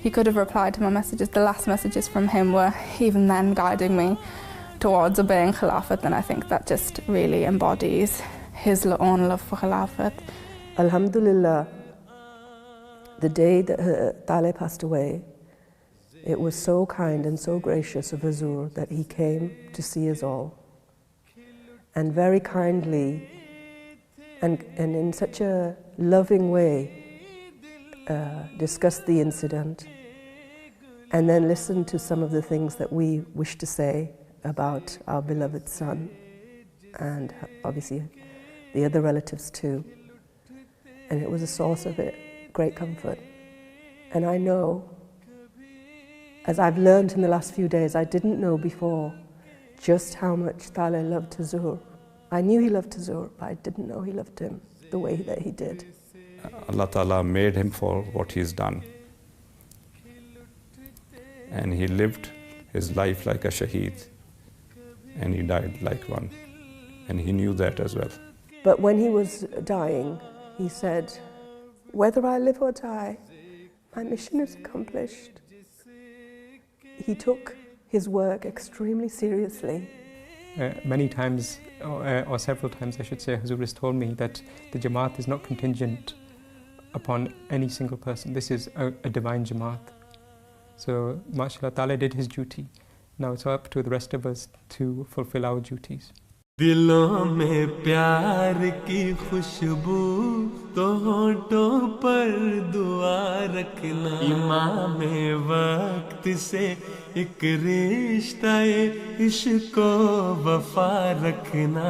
he could have replied to my messages, the last messages from him were even then guiding me towards obeying Khilafat, and I think that just really embodies his own love for Khilafat. Alhamdulillah, the day that Taaley passed away, it was so kind and so gracious of Huzur that he came to see us all, and very kindly and in such a loving way discussed the incident, and then listened to some of the things that we wish to say about our beloved son, and obviously the other relatives too. And it was a source of great comfort. And I know, as I've learned in the last few days, I didn't know before just how much Taaley loved Huzur. I knew he loved Huzur, but I didn't know he loved him the way that he did. Allah Ta'ala made him for what he's done. And he lived his life like a Shaheed, and he died like one. And he knew that as well. But when he was dying, he said, "Whether I live or die, my mission is accomplished." He took his work extremely seriously. Many times, or several times I should say, Huzur has told me that the Jamaat is not contingent upon any single person. This is a divine Jamaat. So, mashallah, Taaley did his duty. Now it's up to the rest of us to fulfill our duties. दिलों में प्यार की खुशबू तो होठों पर दुआ रखना, इमाम वक्त से एक रिश्ता इश्क को वफा रखना.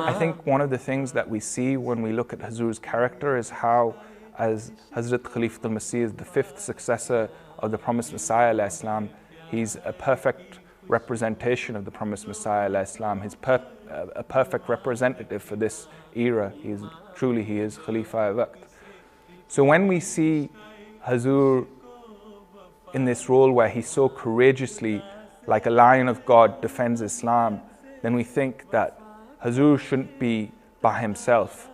I think one of the things that we see when we look at Huzur's character is how, as Hazrat Khilafat al-Masih is the fifth successor of the promised Messiah alayhi salam, he's a perfect representation of the promised Messiah alayhi salam. He's a perfect representative for this era. He is Khalifa al-Waqt. So when we see Huzur in this role where he so courageously, like a lion of God, defends Islam, then we think that Huzur shouldn't be by himself.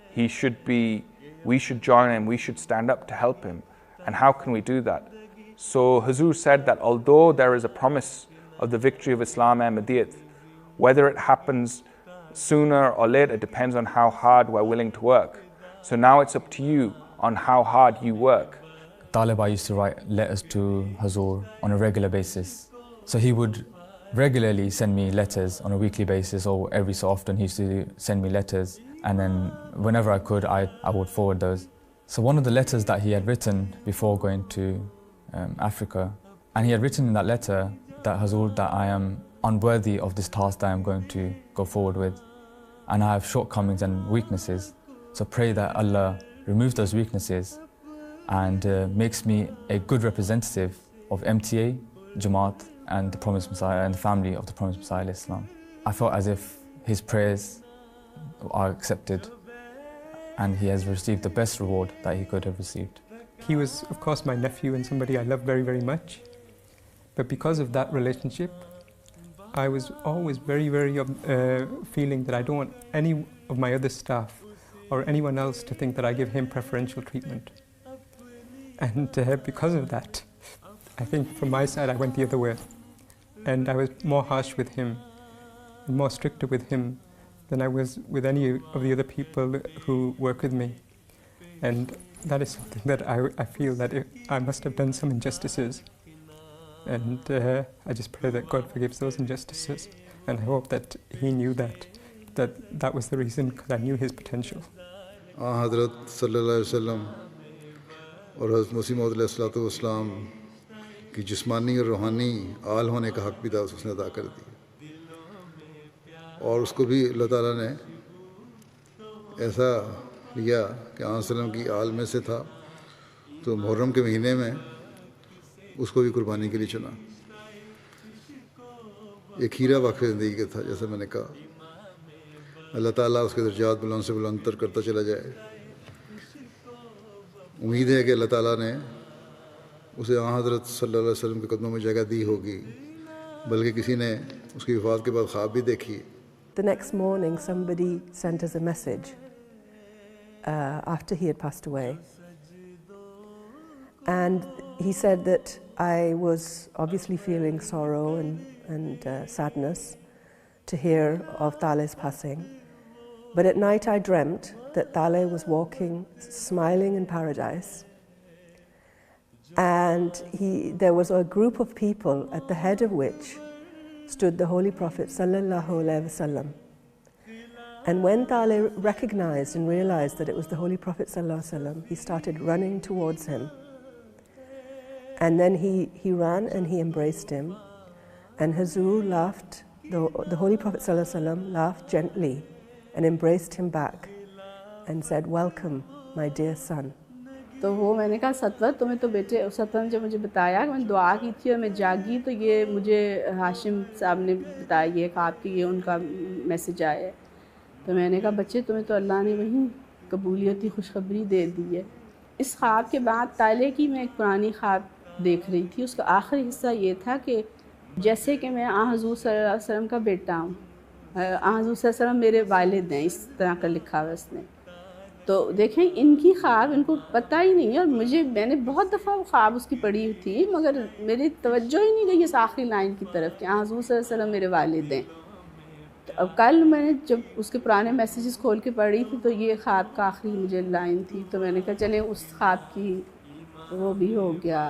He should be we should join him, we should stand up to help him. And how can we do that? So Huzur said that although there is a promise of the victory of Islam Ahmadiyyat, whether it happens sooner or later depends on how hard we're willing to work. So now it's up to you on how hard you work. Taaley used to write letters to Huzur on a regular basis. So he would regularly send me letters on a weekly basis, or every so often he used to send me letters, and then whenever I could, I would forward those. So one of the letters that he had written before going to Africa, and he had written in that letter that Huzur, that I am unworthy of this task that I am going to go forward with, and I have shortcomings and weaknesses. So pray that Allah removes those weaknesses and makes me a good representative of MTA, Jamaat, and the Promised Messiah and the family of the Promised Messiah Islam. I felt as if his prayers are accepted and he has received the best reward that he could have received. He was, of course, my nephew and somebody I love very, very much. But because of that relationship, I was always very, very feeling that I don't want any of my other staff or anyone else to think that I give him preferential treatment. And because of that, I think from my side I went the other way. And I was more harsh with him and more stricter with him than I was with any of the other people who work with me. And that is something that I feel that I must have done some injustices. And I just pray that God forgives those injustices. And I hope that he knew that was the reason, because I knew his potential. Hazrat Sallallahu Alaihi Wasallam और हज़रत मसीह मौद अलैहिस्सलाम की जिस्मानी और रूहानी आल होने का हक भी उसने अदा कर दिया, और उसको भी अल्लाह ताला ने ऐसा लिया कि आसलम की आल में से था, तो मुहर्रम के महीने में उसको भी कुर्बानी के लिए चुना। एक हीरा वाक़ ज़िंदगी का था, जैसा मैंने कहा। अल्लाह ताला उसके दर्जात बुलंद से बुलंद करता चला जाए। उम्मीद है कि अल्लाह ताला ने उसे हज़रत सल्लल्लाहु अलैहि वसल्लम के कदमों में जगह दी होगी, बल्कि किसी ने उसकी वफ़ात के बाद ख्वाब भी देखी। The next morning somebody sent us a message after he had passed away, and he said that I was obviously feeling sorrow and sadness to hear of Taaley's passing, but at night I dreamt that Taaley was walking, smiling in paradise, and there was a group of people at the head of which stood the Holy Prophet Sallallahu Alaihi Wasallam. And when Taaley recognized and realized that it was the Holy Prophet Sallallahu Alaihi Wasallam, he started running towards him. And then he ran and he embraced him. And Huzur laughed, the Holy Prophet Sallallahu Alaihi Wasallam laughed gently and embraced him back and said, "Welcome, my dear son." तो वो मैंने कहा सतवत तुम्हें तो बेटे, सतवत ने जब मुझे बताया कि मैंने दुआ की थी और मैं जागी तो ये मुझे हाशिम साहब ने बताया ये ख्वाब की ये उनका मैसेज आया है। तो मैंने कहा बच्चे तुम्हें तो अल्लाह ने वहीं कबूलियत की खुशखबरी दे दी है। इस ख्वाब के बाद ताले की मैं एक पुरानी ख्वाब देख रही थी, उसका आखिरी हिस्सा ये था कि जैसे कि मैं हज़ूर सल्लल्लाहु अलैहि वसल्लम का बेटा हूँ, हज़ूर सल्लल्लाहु अलैहि वसल्लम मेरे वालिद हैं, इस तरह का लिखा हुआ उसने। तो देखें इनकी ख्वाब इनको पता ही नहीं है, और मैंने बहुत दफ़ा वो ख्वाब उसकी पढ़ी थी, मगर मेरी तवज्जो ही नहीं गई इस आखिरी लाइन की तरफ कि हज़ूर सल्लल्लाहु अलैहि वसल्लम मेरे वालिद हैं। तो अब कल मैंने जब उसके पुराने मैसेजेस खोल के पढ़ी थी तो ये ख्वाब का आखिरी मुझे लाइन थी, तो मैंने कहा चले उस ख्वाब की वो भी हो गया,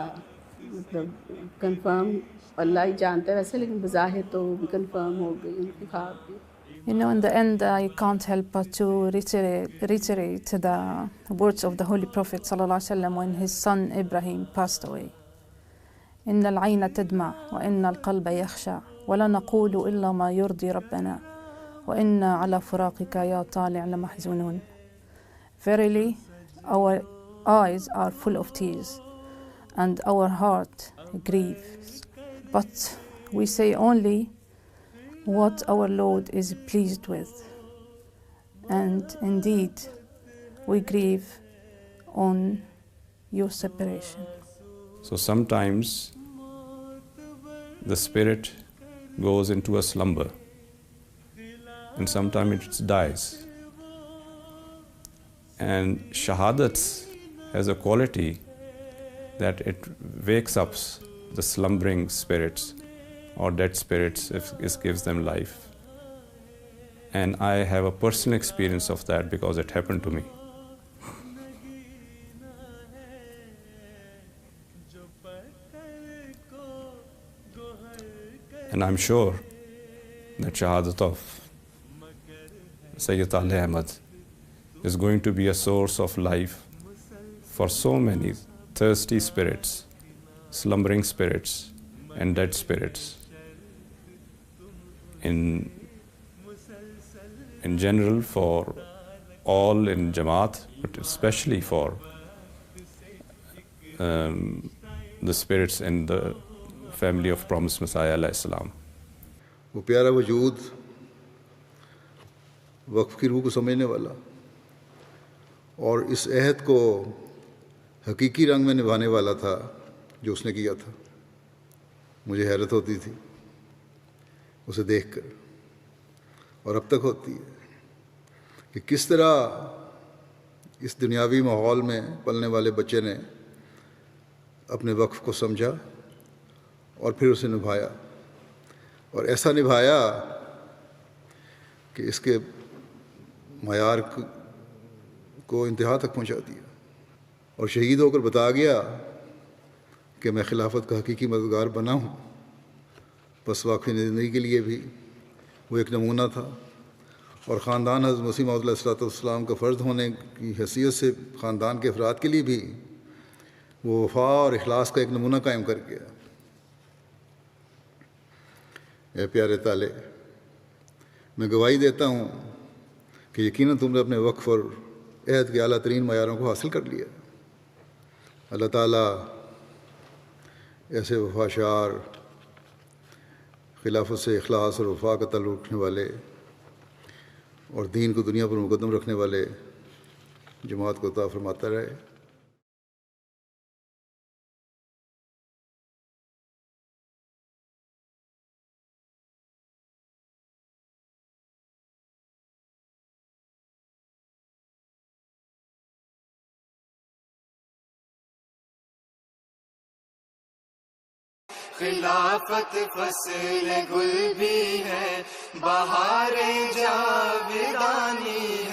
मतलब कंफर्म अल्लाह ही जानता है वैसे, लेकिन बज़ाहिर तो वो भी कंफर्म हो गई उनकी ख्वाब भी। You know, in the end, I can't help but to reiterate the words of the Holy Prophet ﷺ when his son Ibrahim passed away. إن العين تدمع وإن القلب يخشع ولا نقول إلا ما يرضي ربنا وإنا على فراقك يا طالع لمحزونون. Verily, our eyes are full of tears and our heart grieves, but we say only what our Lord is pleased with, and indeed we grieve on your separation. So sometimes the spirit goes into a slumber and sometimes it dies. And Shahadat has a quality that it wakes up the slumbering spirits or dead spirits if it gives them life. And I have a personal experience of that because it happened to me. And I'm sure that Shahadat of Syed Taalay Ahmad is going to be a source of life for so many thirsty spirits, slumbering spirits, and dead spirits. In general, for all in Jamaat, but especially for the spirits in the family of promised Messiah alayhi salam. वो प्यारा वजूद, वक्फ की रूह को समझने वाला और इस अहद को हकीकी रंग में निभाने वाला था जो उसने किया था। मुझे हैरत होती थी उसे देखकर, और अब तक होती है कि किस तरह इस दुनियावी माहौल में पलने वाले बच्चे ने अपने वक्फ को समझा और फिर उसे निभाया, और ऐसा निभाया कि इसके मयार को इंतहा तक पहुंचा दिया, और शहीद होकर बता गया कि मैं खिलाफत का हकीकी मददगार बना हूँ। बस वाकई ज़िंदगी के लिए भी वो एक नमूना था, और ख़ानदान हज़रत मसीह मौऊद अलैहिस्सलाम का फ़र्ज़ होने की हैसियत से ख़ानदान के अफराद के लिए भी वो वफ़ा और इखलास का एक नमूना कायम कर गया। ए प्यारे ताले, मैं गवाही देता हूँ कि यकीनन तुमने अपने वक्फ और अहद के आला तरीन मयारों को हासिल कर लिया। अल्लाह ताला ऐसे वफ़ाशार, खिलाफत से इखलास और वफ़ा का ताल्लुक़ रखने वाले और दीन को दुनिया पर मुक़द्दम रखने वाले जमात को अता फरमाता रहे। खिलाफत फसल गुल भी है, बहारे जावेदानी है।